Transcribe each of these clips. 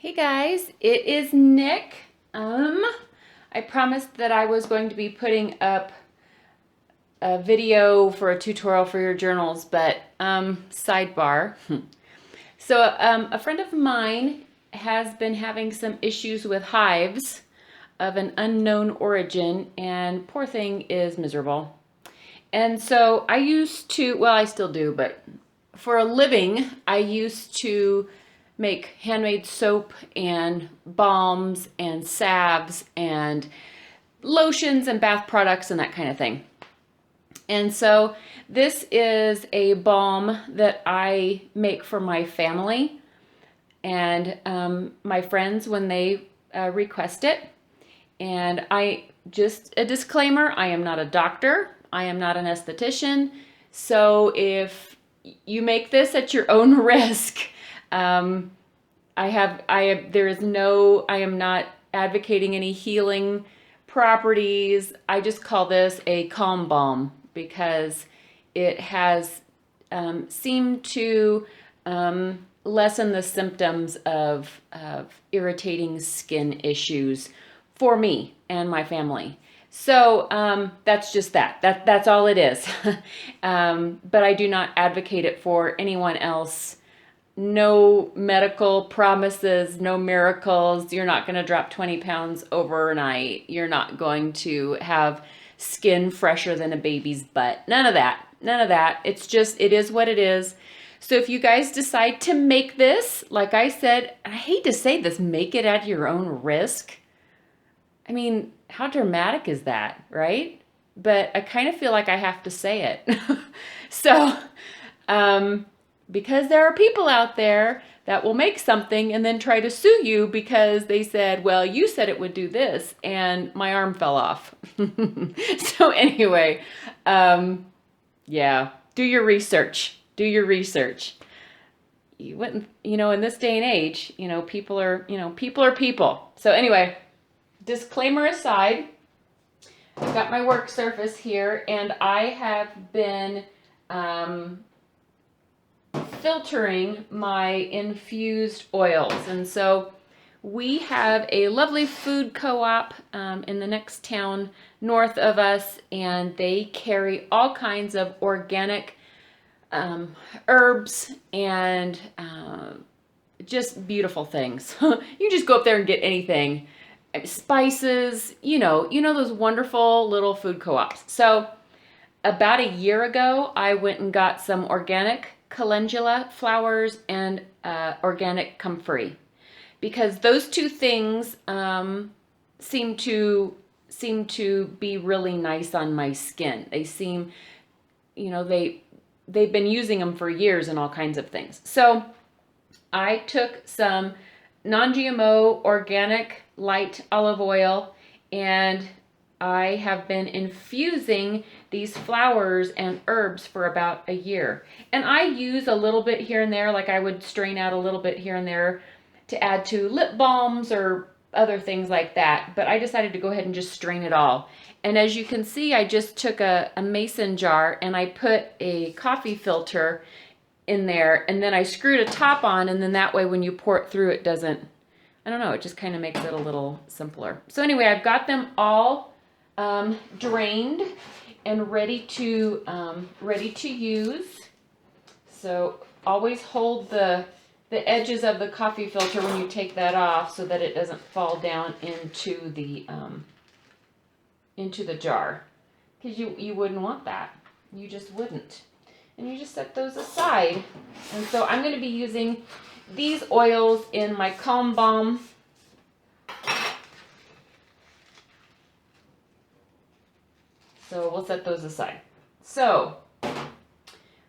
Hey guys, it is Nick. I promised that I was going to be putting up a video for a tutorial for your journals, but sidebar. A friend of mine has been having some issues with hives of an unknown origin, and poor thing is miserable. And so I used to, well, I still do, but for a living, I used to make handmade soap and balms and salves and lotions and bath products and that kind of thing. And so this is a balm that I make for my family and my friends when they request it. And just a disclaimer, I am not a doctor. I am not an esthetician. So if you make this at your own risk, I am not advocating any healing properties. I just call this a calm balm because it has seemed to lessen the symptoms of irritating skin issues for me and my family. So that's just that. That's all it is. But I do not advocate it for anyone else. No medical promises, no miracles. You're not going to drop 20 pounds overnight. You're not going to have skin fresher than a baby's butt. None of that. None of that. It is what it is. So if you guys decide to make this, like I said, I hate to say this, make it at your own risk. I mean, how dramatic is that, right? But I kind of feel like I have to say it. So, because there are people out there that will make something and then try to sue you because they said, well, you said it would do this, and my arm fell off. So anyway, yeah, do your research. Do your research. You wouldn't, in this day and age, people are people. So anyway, disclaimer aside, I've got my work surface here, and I have been filtering my infused oils. And so we have a lovely food co-op in the next town north of us, and they carry all kinds of organic herbs and just beautiful things. You just go up there and get anything. Spices, those wonderful little food co-ops. So about a year ago, I went and got some organic calendula flowers and organic comfrey, because those two things seem to be really nice on my skin. They seem, they've been using them for years and all kinds of things. So I took some non-GMO organic light olive oil, and I have been infusing these flowers and herbs for about a year. And I use a little bit here and there, like I would strain out a little bit here and there to add to lip balms or other things like that. But I decided to go ahead and just strain it all. And as you can see, I just took a mason jar and I put a coffee filter in there, and then I screwed a top on, and then that way when you pour it through, it doesn't, I don't know, it just kind of makes it a little simpler. So anyway, I've got them all drained and ready to use. So always hold the edges of the coffee filter when you take that off so that it doesn't fall down into the jar, because you wouldn't want that. You just wouldn't. And you just set those aside. And so I'm going to be using these oils in my Calm Balm. So we'll set those aside. So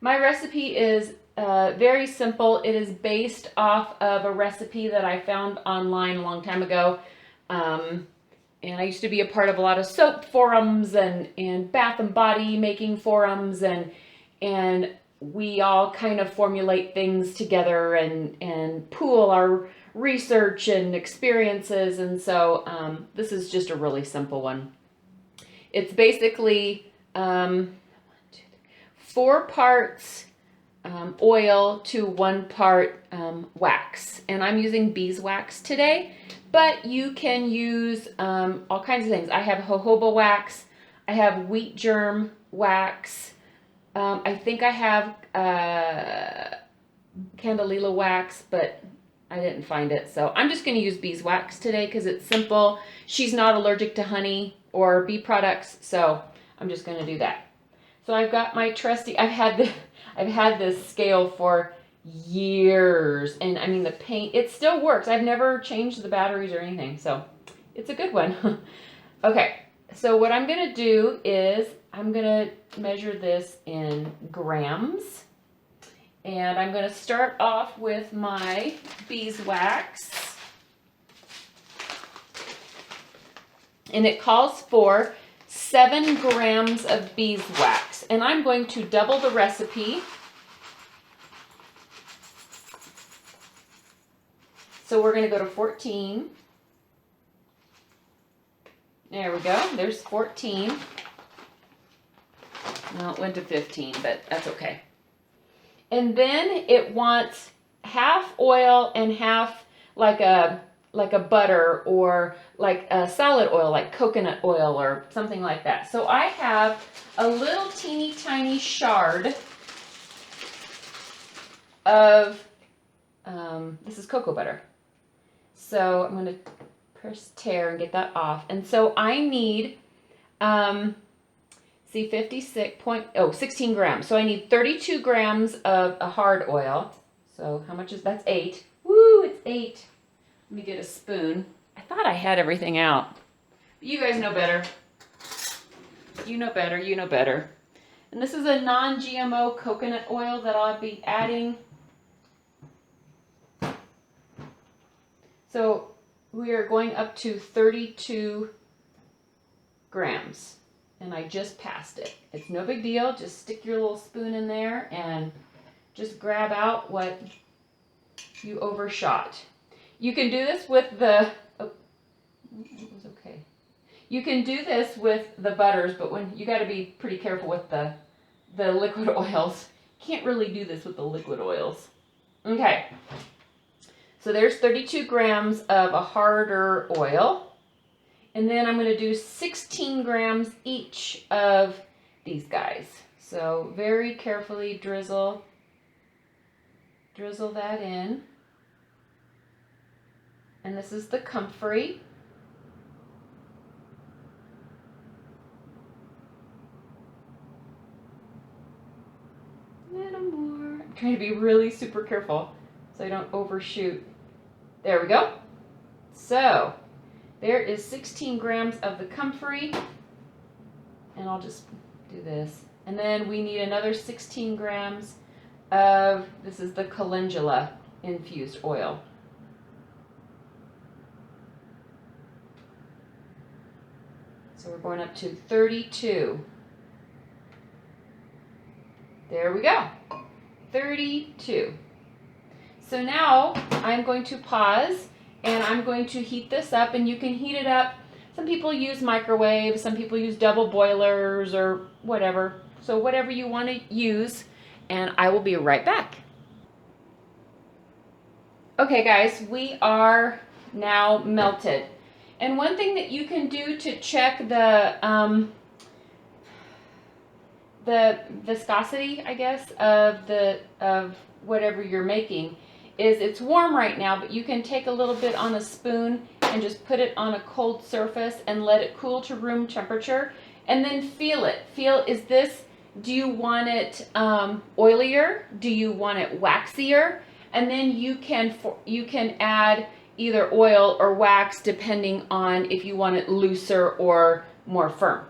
my recipe is very simple. It is based off of a recipe that I found online a long time ago. And I used to be a part of a lot of soap forums and bath and body making forums, and we all kind of formulate things together and pool our research and experiences. And so this is just a really simple one. It's basically 4 parts oil to 1 part wax. And I'm using beeswax today, but you can use all kinds of things. I have jojoba wax, I have wheat germ wax, I think I have candelilla wax, but I didn't find it. So I'm just going to use beeswax today because it's simple. She's not allergic to honey or bee products, so I'm just going to do that. So I've got my trusty, I've had this scale for years, and I mean the paint, it still works. I've never changed the batteries or anything, so it's a good one. Okay, so what I'm going to do is I'm going to measure this in grams. And I'm going to start off with my beeswax. And it calls for 7 grams of beeswax. And I'm going to double the recipe. So we're going to go to 14. There we go. There's 14. No, it went to 15, but that's okay. And then it wants half oil and half like a butter or like a solid oil, like coconut oil or something like that. So I have a little teeny tiny shard of, this is cocoa butter. So I'm going to press tear and get that off. And so I need, 16 grams. So I need 32 grams of a hard oil. So how much is, that's 8. Woo, it's 8. Let me get a spoon. I thought I had everything out. But you guys know better. You know better, you know better. And this is a non-GMO coconut oil that I'll be adding. So we are going up to 32 grams. And I just passed it. It's no big deal. Just stick your little spoon in there and just grab out what you overshot. You can do this with the, oh, it was okay. You can do this with the butters, but when you got to be pretty careful with the liquid oils. Can't really do this with the liquid oils. Okay. So there's 32 grams of a harder oil. And then I'm going to do 16 grams each of these guys. So very carefully drizzle that in. And this is the comfrey. A little more. I'm trying to be really super careful so I don't overshoot. There we go. So there is 16 grams of the comfrey. And I'll just do this. And then we need another 16 grams of, this is the calendula infused oil. So we're going up to 32. There we go. 32. So now I'm going to pause and I'm going to heat this up, and you can heat it up. Some people use microwaves, some people use double boilers or whatever. So whatever you want to use, and I will be right back. Okay guys, we are now melted. And one thing that you can do to check the viscosity, I guess, of whatever you're making is it's warm right now, but you can take a little bit on a spoon and just put it on a cold surface and let it cool to room temperature, and then feel it. Feel, is this, do you want it oilier? Do you want it waxier? And then you can add either oil or wax depending on if you want it looser or more firm.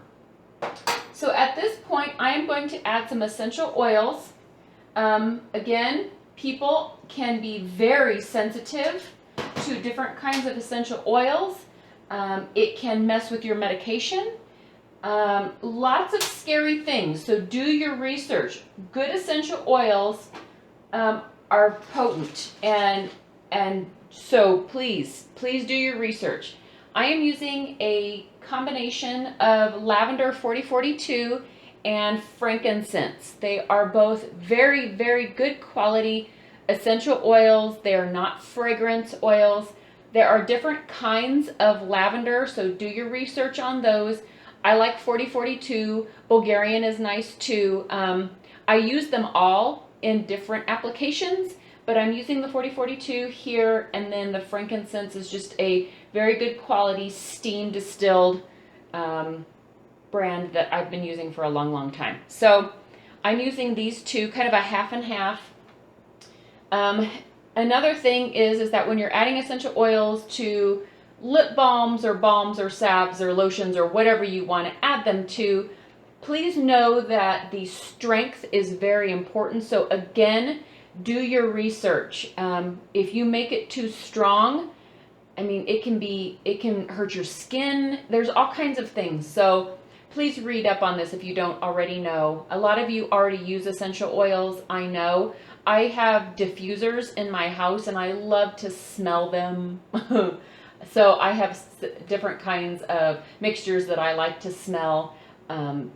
So at this point, I am going to add some essential oils. Again, people can be very sensitive to different kinds of essential oils. It can mess with your medication. Lots of scary things, so do your research. Good essential oils are potent, and so please do your research. I am using a combination of lavender 4042 and frankincense. They are both very, very good quality essential oils. They are not fragrance oils. There are different kinds of lavender, so do your research on those. I like 4042. Bulgarian is nice too. I use them all in different applications, but I'm using the 4042 here, and then the frankincense is just a very good quality steam distilled brand that I've been using for a long, long time. So I'm using these two, kind of a half and half. Another thing is that when you're adding essential oils to lip balms or salves or lotions or whatever you want to add them to, please know that the strength is very important. So again, do your research. If you make it too strong, I mean, it can hurt your skin. There's all kinds of things. So please read up on this if you don't already know. A lot of you already use essential oils, I know. I have diffusers in my house and I love to smell them. So I have different kinds of mixtures that I like to smell.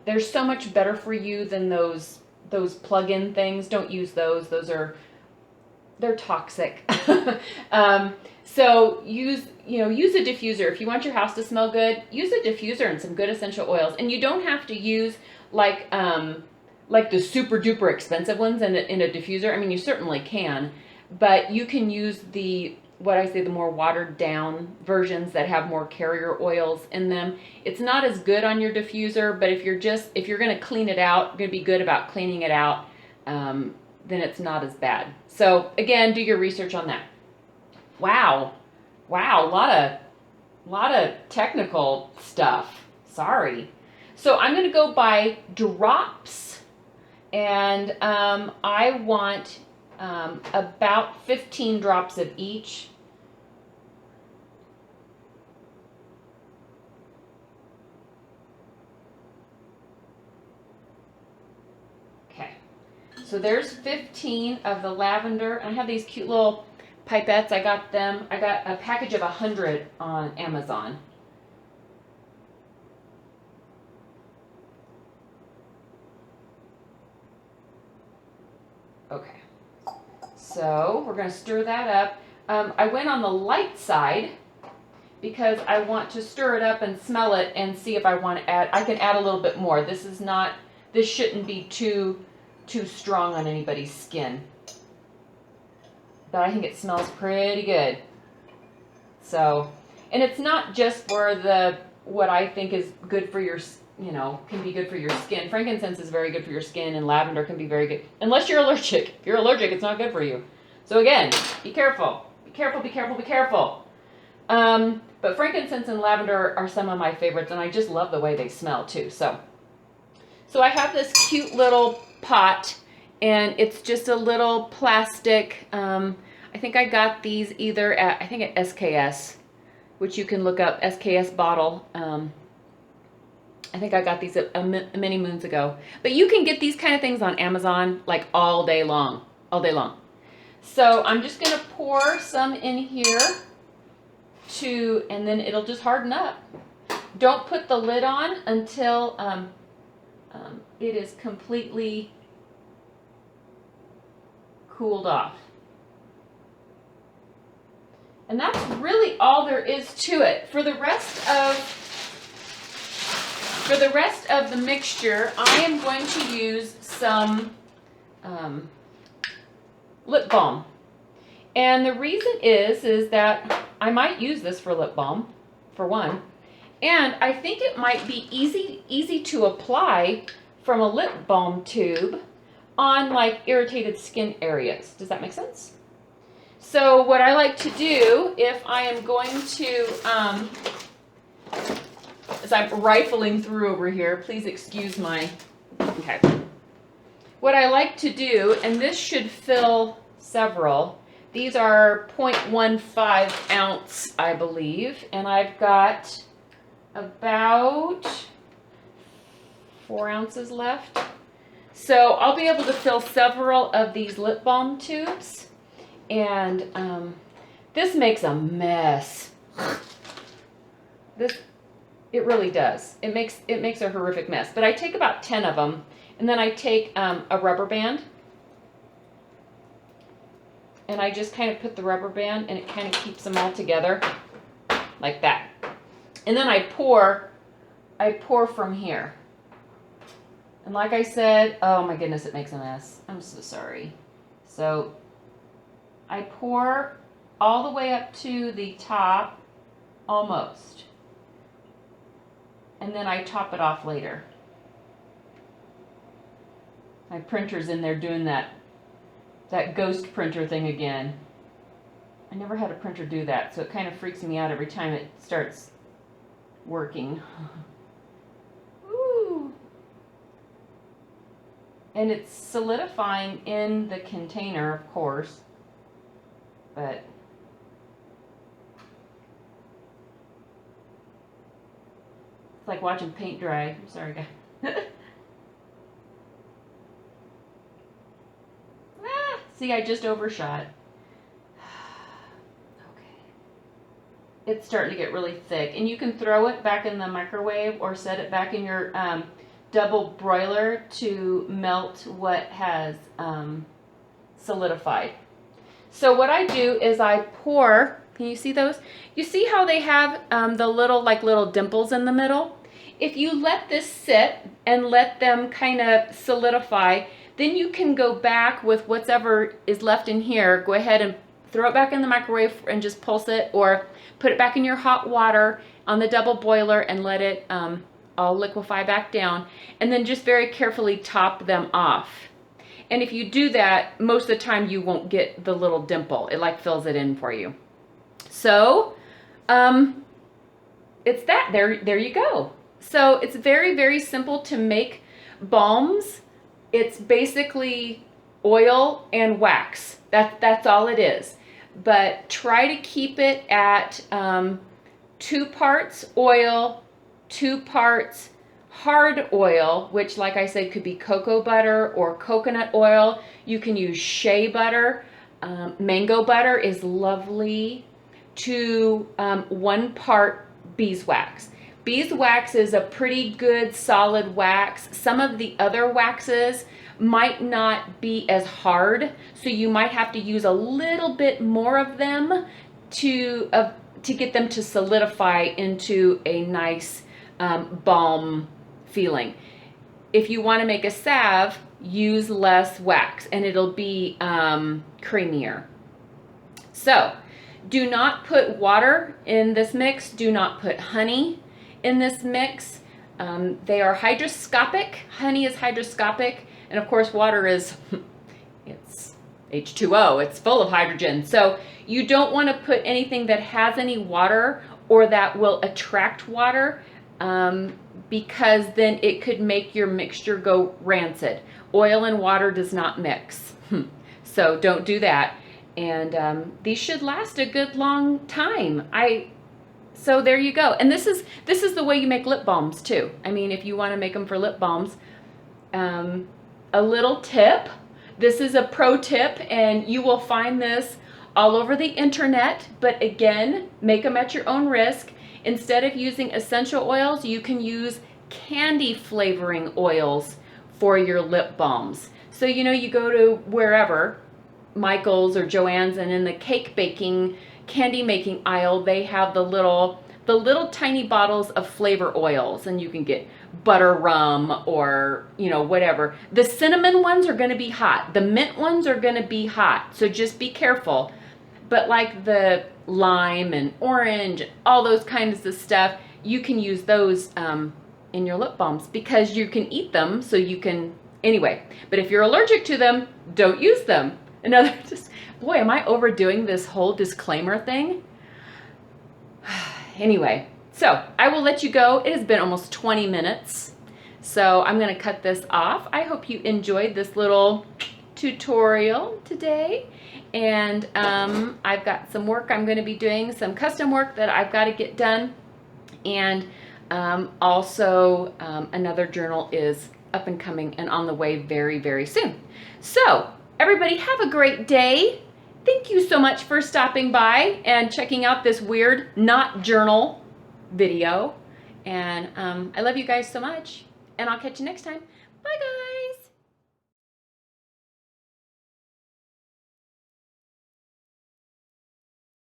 They're so much better for you than those plug-in things. Don't use those. They're toxic. So use a diffuser. If you want your house to smell good, use a diffuser and some good essential oils. And you don't have to use like the super duper expensive ones in a diffuser. I mean, you certainly can, but you can use the more watered down versions that have more carrier oils in them. It's not as good on your diffuser, but if you're going to clean it out, going to be good about cleaning it out, then it's not as bad. So again, do your research on that. Wow, a lot of technical stuff. Sorry. So I'm going to go by drops, and I want about 15 drops of each. Okay, so there's 15 of the lavender. I have these cute little pipettes. I got a package of 100 on Amazon. Okay, so we're going to stir that up. I went on the light side because I want to stir it up and smell it and see if I want to add. I can add a little bit more. This shouldn't be too strong on anybody's skin, but I think it smells pretty good. So, and it's not just for what I think is good for your, can be good for your skin. Frankincense is very good for your skin, and lavender can be very good. Unless you're allergic. If you're allergic, it's not good for you. So again, be careful. Be careful, be careful, be careful. But frankincense and lavender are some of my favorites, and I just love the way they smell too. So I have this cute little pot, and it's just a little plastic, I think I got these either at SKS, which you can look up, SKS bottle. I think I got these many moons ago. But you can get these kind of things on Amazon like all day long. So I'm just going to pour some in here and then it'll just harden up. Don't put the lid on until it is completely cooled off. And that's really all there is to it. For the rest of the mixture, I am going to use some lip balm. And the reason is that I might use this for lip balm, for one. And I think it might be easy to apply from a lip balm tube on like irritated skin areas. Does that make sense? So what I like to do, if I am going to, as I'm rifling through over here, please excuse my, okay. What I like to do, and this should fill several, these are 0.15 ounce, I believe, and I've got about 4 ounces left. So I'll be able to fill several of these lip balm tubes. And this makes a mess. It really does. It makes a horrific mess. But I take about 10 of them, and then I take a rubber band, and I just kind of put the rubber band, and it kind of keeps them all together like that. And then I pour from here. And like I said, oh my goodness, it makes a mess. I'm so sorry. So I pour all the way up to the top, almost. And then I top it off later. My printer's in there doing that ghost printer thing again. I never had a printer do that, so it kind of freaks me out every time it starts working. Ooh. And it's solidifying in the container, of course, but it's like watching paint dry. I'm sorry, guys. See, I just overshot. Okay. It's starting to get really thick. And you can throw it back in the microwave or set it back in your double broiler to melt what has solidified. So what I do is I pour, can you see those? You see how they have the little dimples in the middle? If you let this sit and let them kind of solidify, then you can go back with whatever is left in here. Go ahead and throw it back in the microwave and just pulse it, or put it back in your hot water on the double boiler and let it all liquefy back down. And then just very carefully top them off. And if you do that, most of the time you won't get the little dimple. It like fills it in for you. So it's that. There you go. So it's very, very simple to make balms. It's basically oil and wax. That's all it is. But try to keep it at 2 parts oil, 2 parts hard oil, which, like I said, could be cocoa butter or coconut oil. You can use shea butter. Mango butter is lovely. To 1 part beeswax. Beeswax is a pretty good solid wax. Some of the other waxes might not be as hard, so you might have to use a little bit more of them to get them to solidify into a nice balm feeling. If you want to make a salve, use less wax and it'll be creamier. So do not put water in this mix. Do not put honey in this mix. They are hygroscopic. Honey is hygroscopic, and of course water is it's H2O. It's full of hydrogen. So you don't want to put anything that has any water or that will attract water, because then it could make your mixture go rancid. Oil and water does not mix. So don't do that. And these should last a good long time. So there you go. And this is the way you make lip balms too. I mean, if you want to make them for lip balms, a little tip. This is a pro tip, and you will find this all over the internet. But again, make them at your own risk. Instead of using essential oils, you can use candy flavoring oils for your lip balms. So you go to wherever, Michael's or Joann's, and in the cake baking, candy making aisle, they have the little tiny bottles of flavor oils, and you can get butter rum or whatever. The cinnamon ones are going to be hot. The mint ones are going to be hot. So just be careful. But like the lime and orange, all those kinds of stuff, you can use those in your lip balms because you can eat them. So you can anyway. But if you're allergic to them, don't use them. Boy, am I overdoing this whole disclaimer thing? Anyway, so I will let you go. It has been almost 20 minutes. So I'm going to cut this off. I hope you enjoyed this little tutorial today. And I've got some work I'm going to be doing, some custom work that I've got to get done. And also another journal is up and coming and on the way very, very soon. So everybody have a great day. Thank you so much for stopping by and checking out this weird not journal video. And I love you guys so much, and I'll catch you next time. Bye, guys.